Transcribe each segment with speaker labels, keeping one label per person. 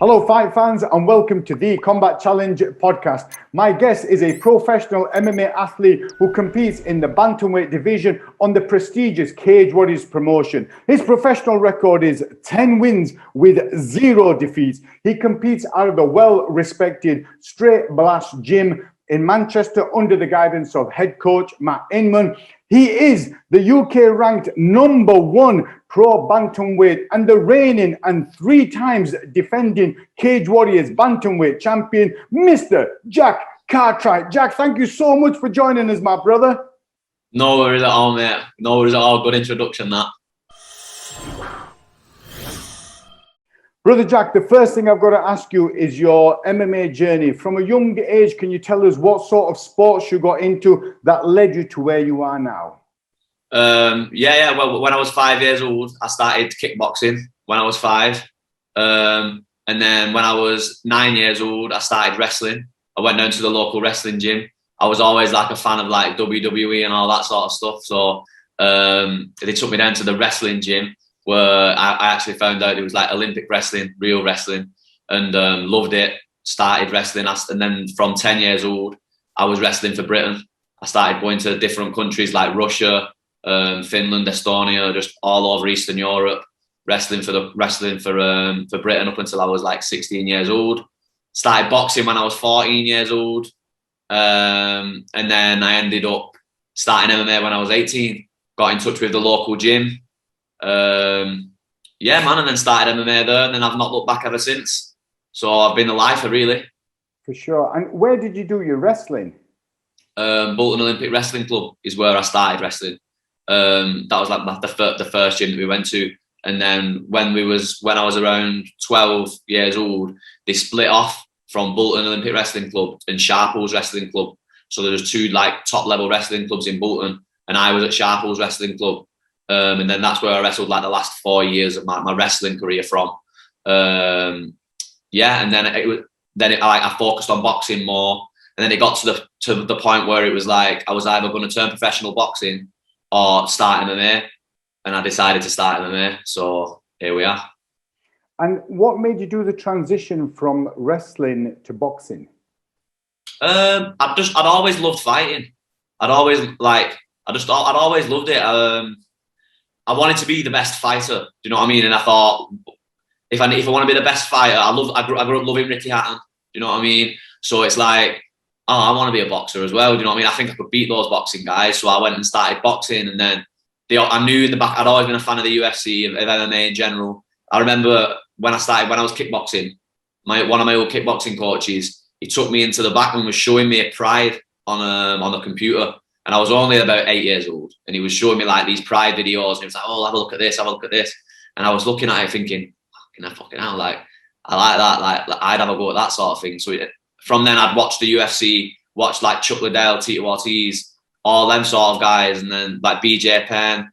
Speaker 1: Hello, fight fans, and welcome to the Combat Challenge podcast. My guest is a professional MMA athlete who competes in the Bantamweight division on the prestigious Cagewarriors promotion. His professional record is 10 wins with 0 defeats. He competes out of the well-respected Straight Blast Gym in Manchester under the guidance of head coach Matt Inman. He is the UK ranked #1 pro bantamweight and the reigning and 3 times defending Cagewarriors Bantamweight Champion, Mr. Jack Cartwright. Jack, thank you so much for joining us, my brother.
Speaker 2: No worries at all, mate. No worries at all. Good introduction, that.
Speaker 1: Brother Jack, the first thing I've got to ask you is your MMA journey. From a young age, can you tell us what sort of sports you got into that led you to where you are now?
Speaker 2: Well, when I was 5 years old, I started kickboxing when I was 5. And then when I was 9 years old, I started wrestling. I went down to the local wrestling gym. I was always like a fan of like WWE and all that sort of stuff. So they took me down to the wrestling gym, where I actually found out it was like Olympic wrestling, real wrestling, and loved it. Started wrestling, and then from 10 years old, I was wrestling for Britain. I started going to different countries like Russia, Finland, Estonia, just all over Eastern Europe, wrestling for Britain up until I was like 16 years old. Started boxing when I was 14 years old, and then I ended up starting MMA when I was 18. Got in touch with the local gym. And then started MMA there, and then I've not looked back ever since. So I've been a lifer, really.
Speaker 1: For sure. And where did you do your wrestling?
Speaker 2: Bolton Olympic Wrestling Club is where I started wrestling. That was like the first gym that we went to. And then when I was around 12 years old, they split off from Bolton Olympic Wrestling Club and Sharples Wrestling Club. So there was 2 like top level wrestling clubs in Bolton, and I was at Sharples Wrestling Club. And then that's where I wrestled like the last 4 years of my wrestling career from. And then I focused on boxing more. And then it got to the point where it was like I was either going to turn professional boxing or start MMA. And I decided to start MMA. So here we are.
Speaker 1: And what made you do the transition from wrestling to boxing?
Speaker 2: I'd always loved fighting. I'd always loved it. I wanted to be the best fighter. Do you know what I mean? And I thought, if I want to be the best fighter, I grew up loving Ricky Hatton. Do you know what I mean? So it's like, I want to be a boxer as well. Do you know what I mean? I think I could beat those boxing guys. So I went and started boxing, and then I knew in the back, I'd always been a fan of the UFC, of MMA in general. I remember when I was kickboxing, one of my old kickboxing coaches, he took me into the back and was showing me a Pride on the computer. And I was only about 8 years old, and he was showing me like these Pride videos, and he was like, "Oh, have a look at this, have a look at this." And I was looking at it thinking, fucking hell, like, I like that, like I'd have a go at that sort of thing. So from then I'd watch the UFC, watch like Chuck Liddell, Tito Ortiz, all them sort of guys, and then like BJ Penn,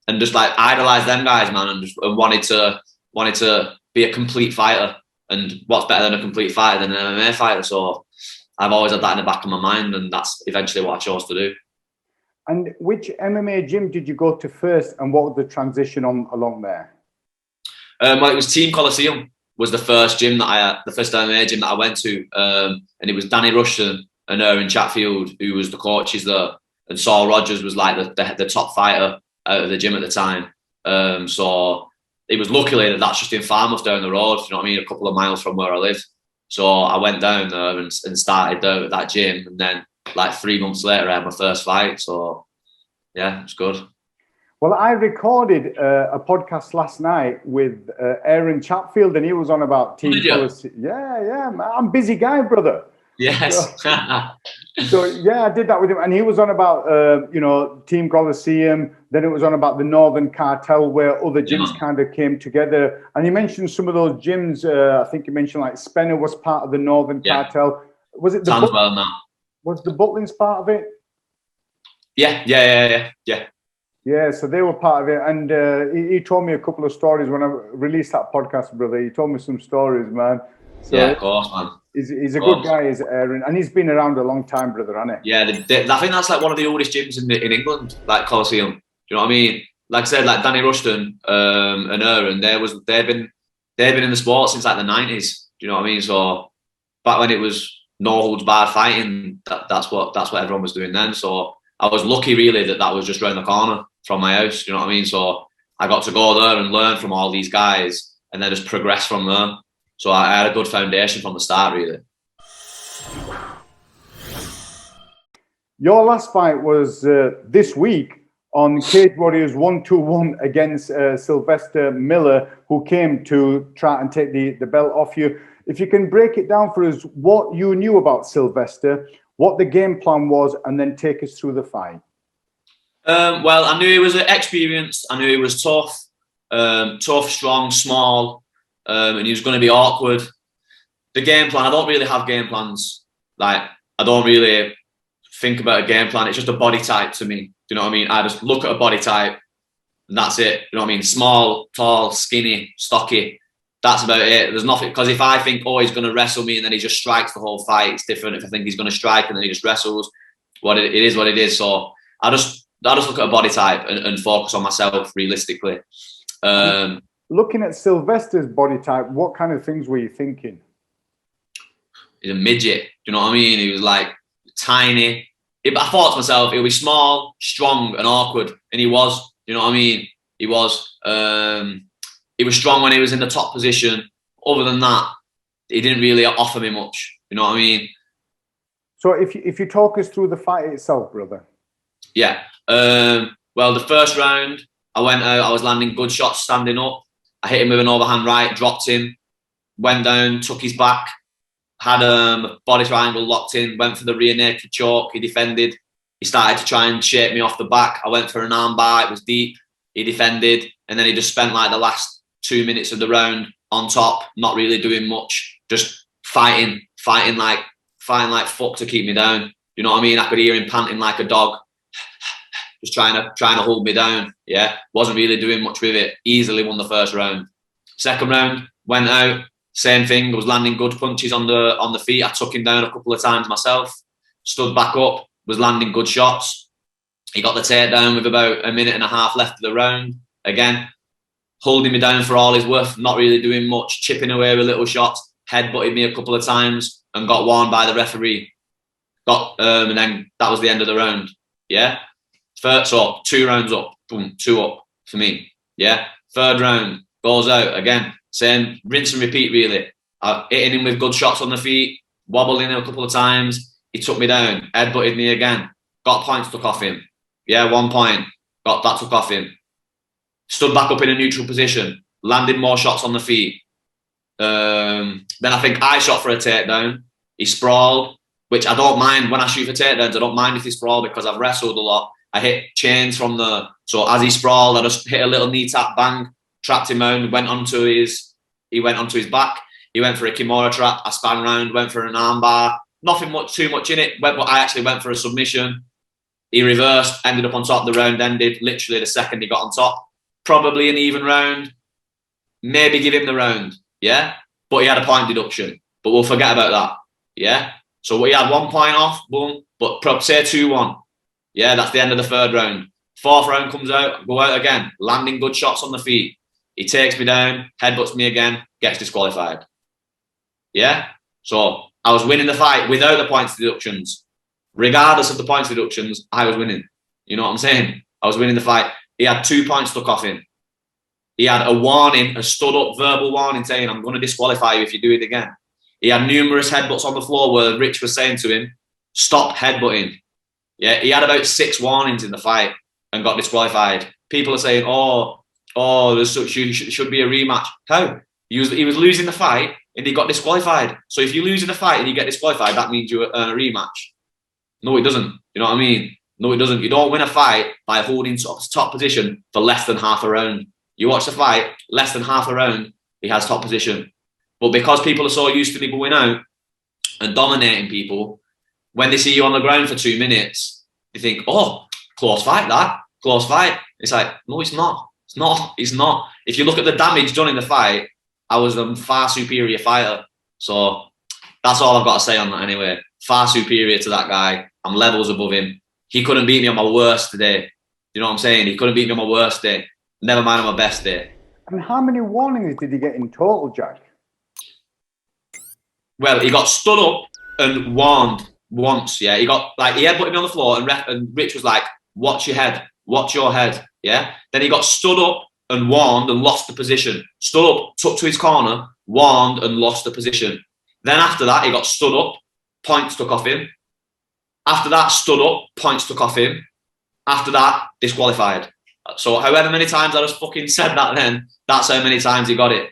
Speaker 2: and just like idolize them guys, man, and wanted to be a complete fighter. And what's better than a complete fighter than an MMA fighter? So I've always had that in the back of my mind, and that's eventually what I chose to do.
Speaker 1: And which MMA gym did you go to first, and what was the transition along there?
Speaker 2: Well, it was Team Coliseum was the first MMA gym that I went to, and it was Danny Rushton and Aaron Chatfield who was the coaches there, and Saul Rogers was like the top fighter out of the gym at the time. So it was luckily that's just in Falmouth down the road. You know what I mean? A couple of miles from where I live. So I went down there and started there at that gym, and then like 3 months later, I had my first fight. So, yeah, it's good.
Speaker 1: Well, I recorded a podcast last night with Aaron Chatfield, and he was on about Team Coliseum. Yeah, I'm a busy guy, brother.
Speaker 2: Yes.
Speaker 1: So yeah, I did that with him, and he was on about Team Coliseum. Then it was on about the Northern Cartel, where other gyms kind of came together. And he mentioned some of those gyms. I think he mentioned like Spenner was part of the Northern Cartel. Was it
Speaker 2: Sounds well now.
Speaker 1: Was the Butlins part of it?
Speaker 2: Yeah.
Speaker 1: Yeah, so they were part of it, and he told me a couple of stories when I released that podcast, brother. He told me some stories, man. So
Speaker 2: yeah, of course, man.
Speaker 1: He's a good guy, is Aaron, and he's been around a long time, brother, hasn't he?
Speaker 2: Yeah, I think that's like one of the oldest gyms in England, like Coliseum. Do you know what I mean? Like I said, like Danny Rushton and Aaron, they've been in the sport since like the 90s. Do you know what I mean? So back when it was no holds barred fighting, that's what everyone was doing then. So I was lucky really that was just around the corner from my house. Do you know what I mean? So I got to go there and learn from all these guys and then just progress from there. So I had a good foundation from the start really.
Speaker 1: Your last fight was this week on Cagewarriors 121 against Sylwester Millar, who came to try and take the belt off you. If you can break it down for us, what you knew about Sylwester, what the game plan was, and then take us through the fight.
Speaker 2: Well, I knew he was experienced. I knew he was tough, strong, small, and he was going to be awkward. The game plan, I don't really have game plans. Like, I don't really think about a game plan. It's just a body type to me. Do you know what I mean? I just look at a body type and that's it. You know what I mean? Small, tall, skinny, stocky. That's about it. There's nothing, because if I think, oh, he's going to wrestle me and then he just strikes the whole fight, it's different. If I think he's going to strike and then he just wrestles, it is what it is. So I just look at a body type and focus on myself realistically.
Speaker 1: Looking at Sylwester's body type, what kind of things were you thinking?
Speaker 2: He's a midget. Do you know what I mean? He was like tiny. I thought to myself, he'll be small, strong, and awkward, and he was. You know what I mean? He was. He was strong when he was in the top position. Other than that, he didn't really offer me much. You know what I mean?
Speaker 1: So if you talk us through the fight itself, brother.
Speaker 2: Yeah. Well, the first round, I went out. I was landing good shots standing up. I hit him with an overhand right, dropped him, went down, took his back. Had a body triangle locked in, went for the rear naked choke. He defended. He started to try and shake me off the back. I went for an arm bar. It was deep. He defended. And then he just spent like the last 2 minutes of the round on top, not really doing much, just fighting like fuck to keep me down. You know what I mean? I could hear him panting like a dog, just trying to hold me down. Yeah, wasn't really doing much with it. Easily won the first round. Second round, went out. Same thing, I was landing good punches on the feet. I took him down a couple of times myself, stood back up, was landing good shots. He got the takedown with about a minute and a half left of the round. Again, holding me down for all his worth, not really doing much, chipping away with little shots, headbutted me a couple of times and got warned by the referee. And then that was the end of the round. Yeah. So 2 rounds up, boom, 2 up for me. Yeah. Third round, goes out again. Same, rinse and repeat, really. Hitting him with good shots on the feet, wobbling him a couple of times. He took me down, headbutted me again. Got points took off him. Yeah, 1 point. Got that took off him. Stood back up in a neutral position, landed more shots on the feet. Then I think I shot for a takedown. He sprawled, which I don't mind when I shoot for takedowns. I don't mind if he sprawled because I've wrestled a lot. I hit chains from so as he sprawled, I just hit a little knee tap, bang. Trapped him round, went onto his back. He went for a Kimura trap. I span round, went for an armbar. Nothing too much in it. But I actually went for a submission. He reversed, ended up on top. The round ended literally the second he got on top. Probably an even round. Maybe give him the round. Yeah, but he had a point deduction. But we'll forget about that. Yeah. So we had 1 point off. Boom. But say 2-1. Yeah, that's the end of the third round. Fourth round comes out. Go out again, landing good shots on the feet. He takes me down, headbutts me again, gets disqualified. Yeah? So I was winning the fight without the points deductions. Regardless of the points deductions, I was winning. You know what I'm saying? I was winning the fight. He had 2 points stuck off him. He had a warning, a stood up verbal warning saying, I'm going to disqualify you if you do it again. He had numerous headbutts on the floor where Rich was saying to him, stop headbutting. Yeah, he had about 6 warnings in the fight and got disqualified. People are saying, there should be a rematch. How? He was losing the fight and he got disqualified. So if you lose in the fight and you get disqualified, that means you earn a rematch. No, it doesn't. You know what I mean? No, it doesn't. You don't win a fight by holding top position for less than half a round. You watch the fight, less than half a round, he has top position. But because people are so used to me going out and dominating people, when they see you on the ground for 2 minutes, they think, oh, close fight, close fight. It's like, no, it's not. It's not. If you look at the damage done in the fight, I was a far superior fighter. So that's all I've got to say on that anyway. Far superior to that guy. I'm levels above him. He couldn't beat me on my worst day. You know what I'm saying? He couldn't beat me on my worst day. Never mind on my best day.
Speaker 1: And how many warnings did he get in total, Jack?
Speaker 2: well, he got stood up and warned once. Yeah, he headbutted me on the floor, and Rich was like, "Watch your head, watch your head." Yeah. Then he got stood up and warned and lost the position. Stood up, tucked to his corner, warned and lost the position. Then after that, he got stood up, points took off him. After that, stood up, points took off him. After that, disqualified. So however many times I just fucking said that then, that's how many times he got it.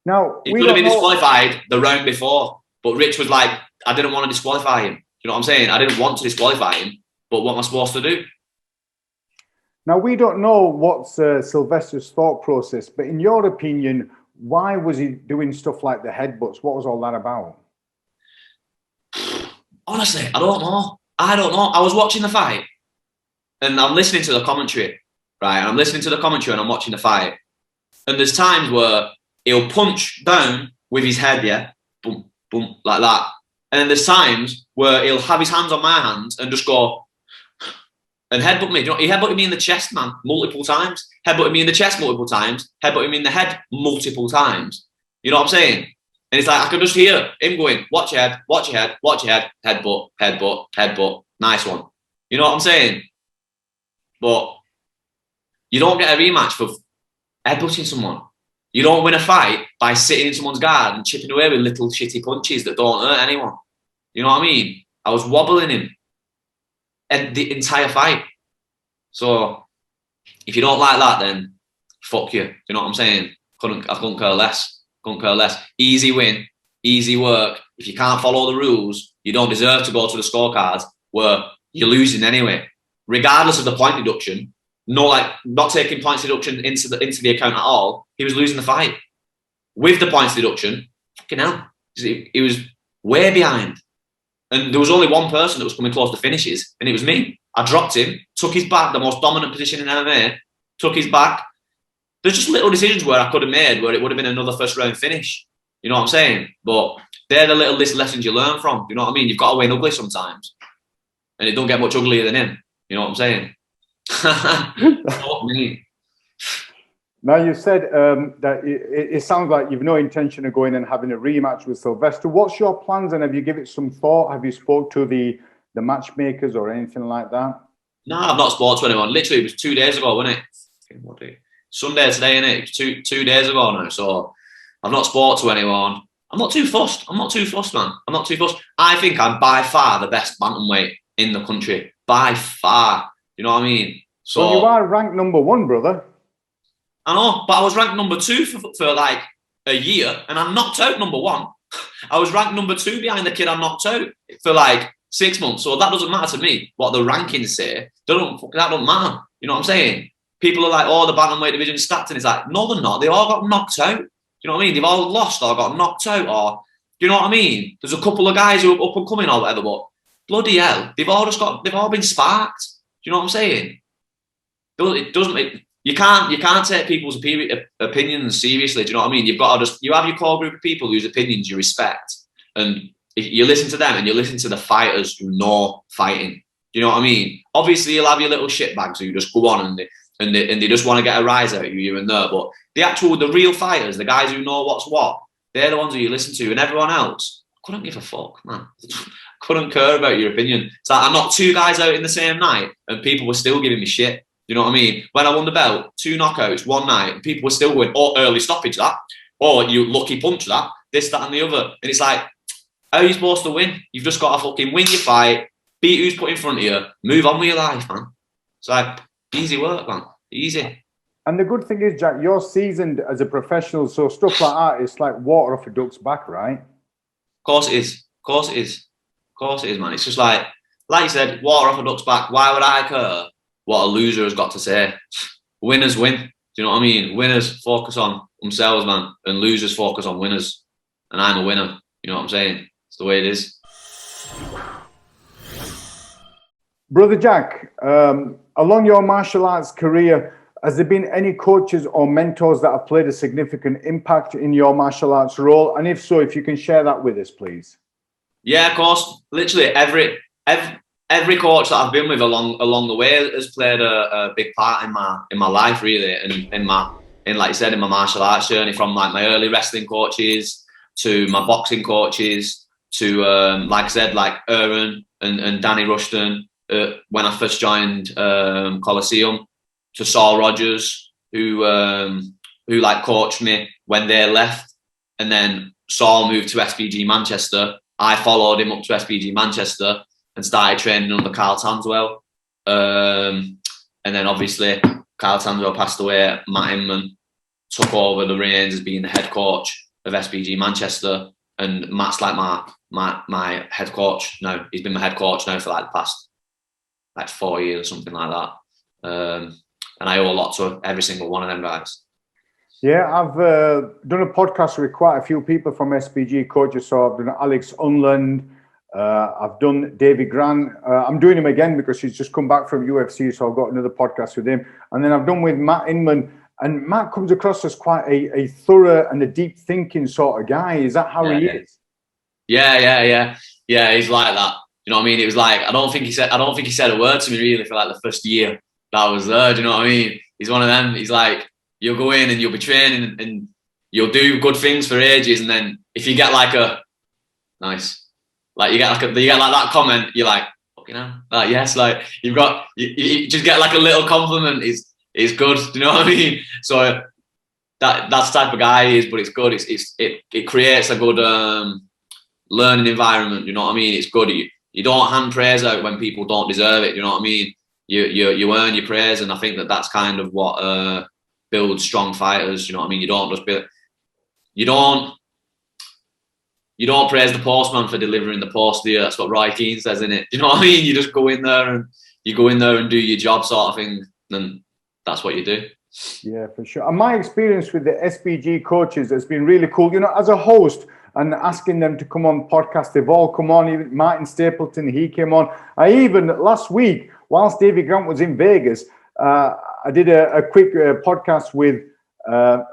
Speaker 1: Now,
Speaker 2: He could have been disqualified the round before, but Rich was like, I didn't want to disqualify him. You know what I'm saying? I didn't want to disqualify him, but what am I supposed to do?
Speaker 1: Now, we don't know what's Sylwester's thought process, but in your opinion, why was he doing stuff like the headbutts? What was all that about?
Speaker 2: Honestly, I don't know. I was watching the fight and I'm listening to the commentary, right? And I'm listening to the commentary and I'm watching the fight. And there's times where he'll punch down with his head, yeah? Boom, boom, like that. And then there's times where he'll have his hands on my hands and just go and headbutt me. You know, he headbutted me in the chest, man, multiple times. Headbutted me in the chest multiple times. Headbutted me in the head multiple times. You know what I'm saying? And it's like, I can just hear him going, watch your head, watch your head, watch your head, headbutt, headbutt, headbutt. Nice one. You know what I'm saying? But you don't get a rematch for headbutting someone. You don't win a fight by sitting in someone's guard and chipping away with little shitty punches that don't hurt anyone. You know what I mean? I was wobbling him the entire fight. So if you don't like that, then fuck you. You know what I'm saying? I couldn't care less. Couldn't care less. Easy win, easy work. If you can't follow the rules, you don't deserve to go to the scorecards where you're losing anyway. Regardless of the point deduction, not taking points deduction into the account at all, he was losing the fight. With the points deduction, fucking hell, he was way behind. And there was only one person that was coming close to finishes, and it was me. I dropped him, took his back, the most dominant position in MMA, took his back. There's just little decisions where I could have made where it would have been another first round finish. You know what I'm saying? But they're the little lessons you learn from. You know what I mean? You've got to win ugly sometimes. And it don't get much uglier than him. You know what I'm saying? Not me.
Speaker 1: Now, you said that it sounds like you've no intention of going and having a rematch with Sylwester. What's your plans, and have you given it some thought? Have you spoke to the matchmakers or anything like that?
Speaker 2: No, I've not spoke to anyone. Literally, it was 2 days ago, wasn't it? Sunday today, innit? It was 2 days ago now. So I've not spoke to anyone. I'm not too fussed, man. I'm not too fussed. I think I'm by far the best bantamweight in the country. By far. You know what I mean? So
Speaker 1: well, you are ranked #1, brother.
Speaker 2: I know, but I was ranked #2 for like a year, and I knocked out #1. I was ranked #2 behind the kid I knocked out for like 6 months. So that doesn't matter to me what the rankings say. That don't matter. You know what I'm saying? People are like, oh, the bantamweight division stacked, and it's like, no, they're not. They all got knocked out. You know what I mean? They've all lost or got knocked out, or you know what I mean? There's a couple of guys who are up and coming or whatever, but bloody hell, they've all been sparked. Do you know what I'm saying? You can't take people's opinions seriously. Do you know what I mean? You've got to you have your core group of people whose opinions you respect, and you listen to them and you listen to the fighters who know fighting. Do you know what I mean? Obviously, you'll have your little shitbags who just go on and they just want to get a rise out of you here and there. But the real fighters, the guys who know what's what, they're the ones who you listen to, and everyone else, I couldn't give a fuck, man. Couldn't care about your opinion. It's like I knocked 2 guys out in the same night, and people were still giving me shit. You know what I mean? When I won the belt, 2 knockouts, one night, and people were still going, oh, early stoppage that, or you lucky punch that, this, that, and the other. And it's like, how are you supposed to win? You've just got to fucking win your fight, beat who's put in front of you, move on with your life, man. It's like, easy work, man. Easy.
Speaker 1: And the good thing is, Jack, you're seasoned as a professional, so stuff like that, it's like water off a duck's back, right?
Speaker 2: Of course it is. Of course it is. Of course it is, man. It's just like you said, water off a duck's back. Why would I care what a loser has got to say? Winners win. Do you know what I mean? Winners focus on themselves, man, and losers focus on winners. And I'm a winner. You know what I'm saying? It's the way it is.
Speaker 1: Brother Jack, along your martial arts career, has there been any coaches or mentors that have played a significant impact in your martial arts role? And if so, if you can share that with us, please.
Speaker 2: Yeah, of course. Literally every coach that I've been with along the way has played a big part in my life, really, and in like you said, in my martial arts journey. From like my early wrestling coaches, to my boxing coaches, to like I said, like Aaron and Danny Rushton when I first joined Coliseum, to Saul Rogers who like coached me when they left, and then Saul moved to SBG Manchester. I followed him up to SBG Manchester and started training under Carl Tanswell. And then obviously Carl Tanswell passed away. Matt Inman took over the reins as being the head coach of SBG Manchester, and Matt's like my head coach now. He's been my head coach now for like the past 4 years or something like that. And I owe a lot to every single one of them guys.
Speaker 1: Yeah, I've done a podcast with quite a few people from SBG coaches. So I've done Alex Unland, I've done David Grant. I'm doing him again because he's just come back from UFC, so I've got another podcast with him. And then I've done with Matt Inman. And Matt comes across as quite a thorough and a deep thinking sort of guy. Is that how he is?
Speaker 2: Yeah. He's like that. You know what I mean? It was like I don't think he said a word to me really for like the first year that I was there. Do you know what I mean? He's one of them. He's like, you'll go in and you'll be training and you'll do good things for ages, and then if you get like a nice, like you get like that comment, you're like, fucking hell, like yes, like you just get like a little compliment is good. Do you know what I mean? So that's the type of guy he is, but it's good. It creates a good learning environment. You know what I mean? It's good. You don't hand praise out when people don't deserve it. You know what I mean? You earn your praise, and I think that's kind of what builds strong fighters. You know what I mean? You don't praise the postman for delivering the post, do you? That's what Roy Keane says, isn't it? Do you know what I mean? You just go in there and do your job, sort of thing, and that's what you do.
Speaker 1: Yeah, for sure. And my experience with the SBG coaches has been really cool. You know, as a host and asking them to come on podcast, they've all come on. Even Martin Stapleton, he came on. I even last week, whilst David Grant was in Vegas, I did a quick podcast with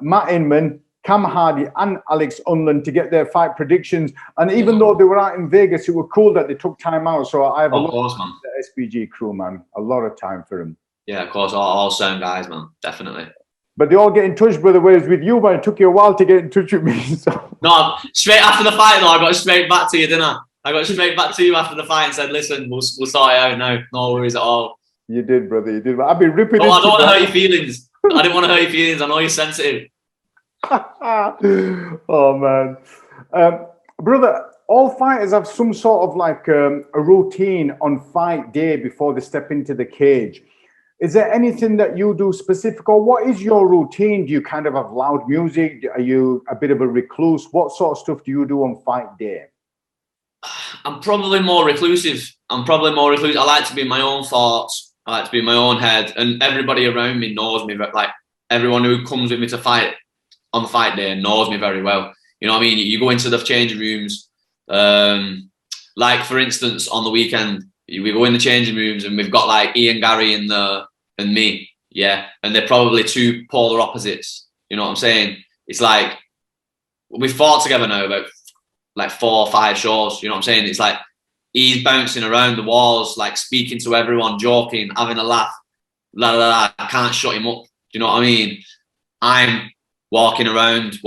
Speaker 1: Matt Inman, Cam Hardy and Alex Unland to get their fight predictions. And even though they were out in Vegas, it was cool that they took time out. So I have a lot of the SBG crew, man. A lot of time for them.
Speaker 2: Yeah, of course. All sound guys, man. Definitely.
Speaker 1: But they all get in touch, brother. Whereas with you, man, it took you a while to get in touch with me. So.
Speaker 2: No, straight after the fight, though, I got straight back to you, didn't I? I got straight back to you after the fight and said, listen, we'll sort it out now. No worries at all.
Speaker 1: You did, brother. You did. I've been ripping.
Speaker 2: Oh, I don't want to hurt your feelings. I didn't want to hurt your feelings. I know you're sensitive.
Speaker 1: Oh, man. Brother, all fighters have some sort of like a routine on fight day before they step into the cage. Is there anything that you do specific, or what is your routine? Do you kind of have loud music? Are you a bit of a recluse? What sort of stuff do you do on fight day?
Speaker 2: I'm probably more reclusive. I like to be in my own thoughts. I like to be in my own head, and everybody around me knows me. Like everyone who comes with me to fight on the fight day knows me very well. You know what I mean? You go into the changing rooms. Like for instance, on the weekend, we go in the changing rooms and we've got like Ian Gary in there and me, yeah, and they're probably two polar opposites. You know what I'm saying? It's like we've fought together now about like 4 or 5 shows. You know what I'm saying? It's like he's bouncing around the walls, like speaking to everyone, joking, having a laugh. La la la. I can't shut him up. Do you know what I mean? I'm walking around,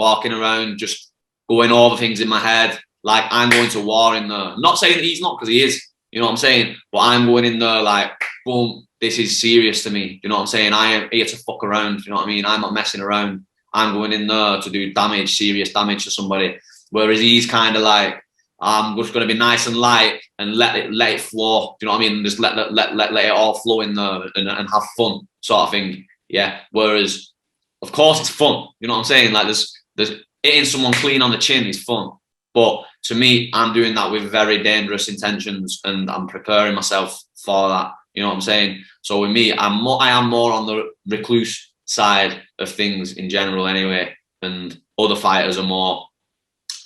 Speaker 2: just going over things in my head. Like I'm going to war in there. I'm not saying that he's not, because he is. You know what I'm saying? But I'm going in there like, boom, this is serious to me. You know what I'm saying? I am here to fuck around. You know what I mean? I'm not messing around. I'm going in there to do damage, serious damage to somebody. Whereas he's kind of like, I'm just going to be nice and light and let it flow. Do you know what I mean? Just let it all flow in there and have fun, sort of thing. Yeah. Whereas, of course, it's fun. You know what I'm saying? Like there's hitting someone clean on the chin is fun. But to me, I'm doing that with very dangerous intentions, and I'm preparing myself for that. You know what I'm saying? So with me, I am more on the recluse side of things in general anyway, and other fighters are more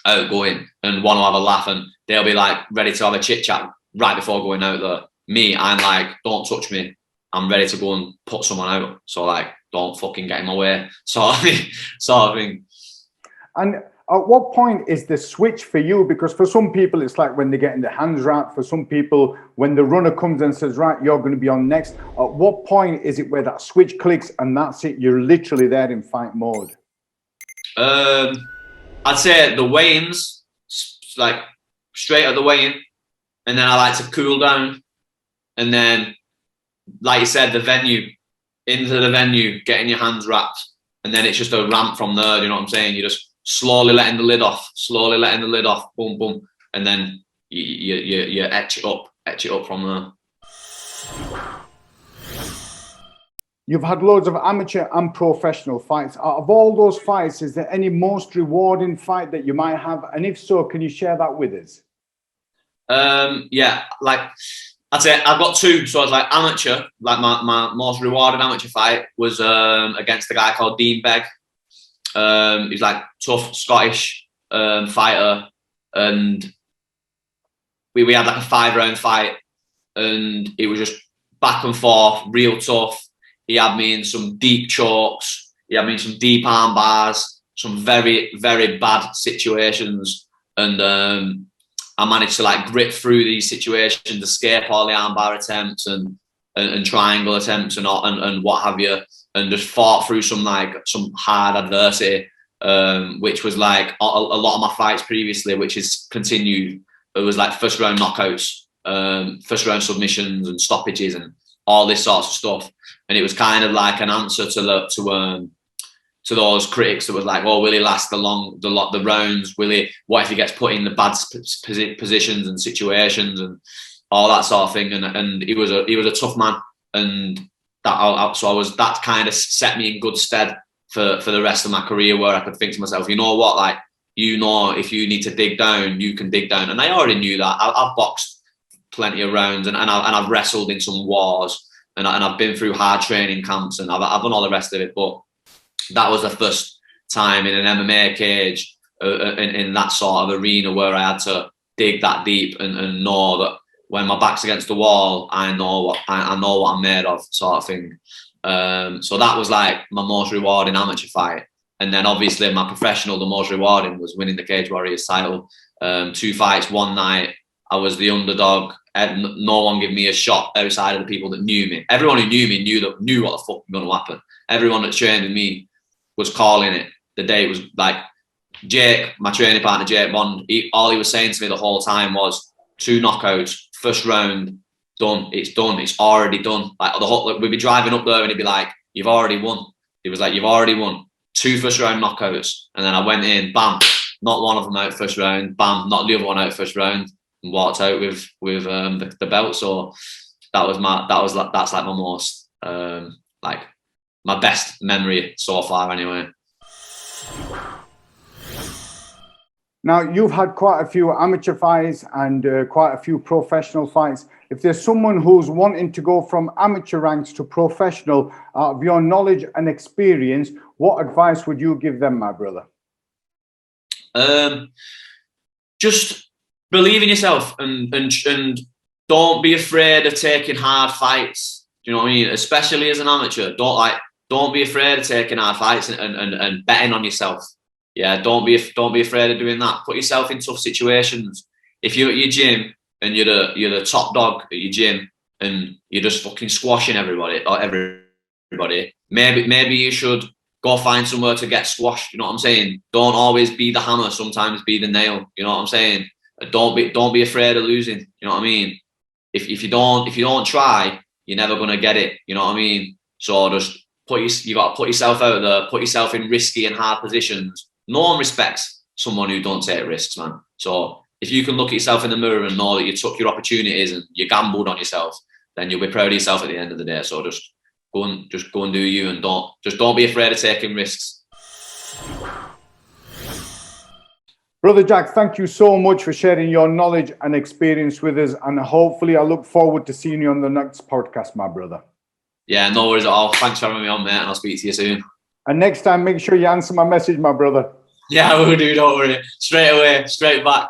Speaker 2: outgoing and want to have a laugh, and they'll be like ready to have a chit chat right before going out there. Me, I'm like, don't touch me. I'm ready to go and put someone out. So like, don't fucking get in my way, sort of thing. And at what point is the switch for you? Because for some people, it's like when they're getting their hands wrapped. For some people, when the runner comes and says, right, you're going to be on next. At what point is it where that switch clicks and that's it? You're literally there in fight mode. I'd say the weigh-ins, like straight at the weigh-in, and then I like to cool down, and then, like you said, the venue, into the venue, getting your hands wrapped, and then it's just a ramp from there. You know what I'm saying? You're just slowly letting the lid off, boom, boom, and then you etch it up from there.
Speaker 1: You've had loads of amateur and professional fights. Out of all those fights, is there any most rewarding fight that you might have? And if so, can you share that with us?
Speaker 2: Yeah, like I'd say I've got two. So I was like amateur, like my most rewarding amateur fight was against a guy called Dean Begg. He's like tough Scottish fighter, and we had like a 5-round fight, and it was just back and forth, real tough. He had me in some deep chokes. He had me in some deep arm bars, some very, very bad situations. And I managed to like grit through these situations, escape all the arm bar attempts and triangle attempts and what have you, and just fought through some hard adversity, which was like a lot of my fights previously, which is continued. It was like first round knockouts, first round submissions and stoppages and all this sorts of stuff. And it was kind of like an answer to those critics that was like, oh, will he last the rounds? What if he gets put in the bad positions and situations and all that sort of thing? And he was a tough man, and that kind of set me in good stead for the rest of my career, where I could think to myself, you know what, like, if you need to dig down, you can dig down. And I already knew that. I've boxed plenty of rounds, and I've wrestled in some wars. And I've been through hard training camps, and I've done all the rest of it. But that was the first time in an MMA cage, in that sort of arena, where I had to dig that deep and know that when my back's against the wall, I know what I'm made of, sort of thing. So that was like my most rewarding amateur fight. And then obviously my professional, the most rewarding was winning the Cagewarriors title. 2 fights, one night. I was the underdog. No one gave me a shot outside of the people that knew me. Everyone who knew me knew what the fuck was going to happen. Everyone that trained with me was calling it. The day it was like Jake, my training partner, Jake Bond, all he was saying to me the whole time was 2 knockouts, first round, done. It's done. It's already done. We'd be driving up there and he'd be like, you've already won. He was like, you've already won. 2 first round knockouts. And then I went in, bam, not one of them out first round, bam, not the other one out first round. And walked out with the belt. So that's like my most like my best memory so far, anyway.
Speaker 1: Now, you've had quite a few amateur fights and quite a few professional fights. If there's someone who's wanting to go from amateur ranks to professional, out of your knowledge and experience, what advice would you give them, my brother?
Speaker 2: Just believe in yourself and don't be afraid of taking hard fights. Do you know what I mean? Especially as an amateur, don't be afraid of taking hard fights and betting on yourself. Yeah, don't be afraid of doing that. Put yourself in tough situations. If you're at your gym and you're the top dog at your gym and you're just fucking squashing everybody, maybe you should go find somewhere to get squashed. You know what I'm saying? Don't always be the hammer. Sometimes be the nail. You know what I'm saying? Don't be afraid of losing. You know what I mean? If you don't try, you're never gonna get it. You know what I mean? So just you got to put yourself out there. Put yourself in risky and hard positions. No one respects someone who don't take risks, man. So if you can look at yourself in the mirror and know that you took your opportunities and you gambled on yourself, then you'll be proud of yourself at the end of the day. So just go and do you, and don't be afraid of taking risks.
Speaker 1: Brother Jack, thank you so much for sharing your knowledge and experience with us. And hopefully I look forward to seeing you on the next podcast, my brother.
Speaker 2: Yeah, no worries at all. Thanks for having me on, mate, and I'll speak to you soon.
Speaker 1: And next time, make sure you answer my message, my brother.
Speaker 2: Yeah, I will do. Don't worry. Straight away, straight back.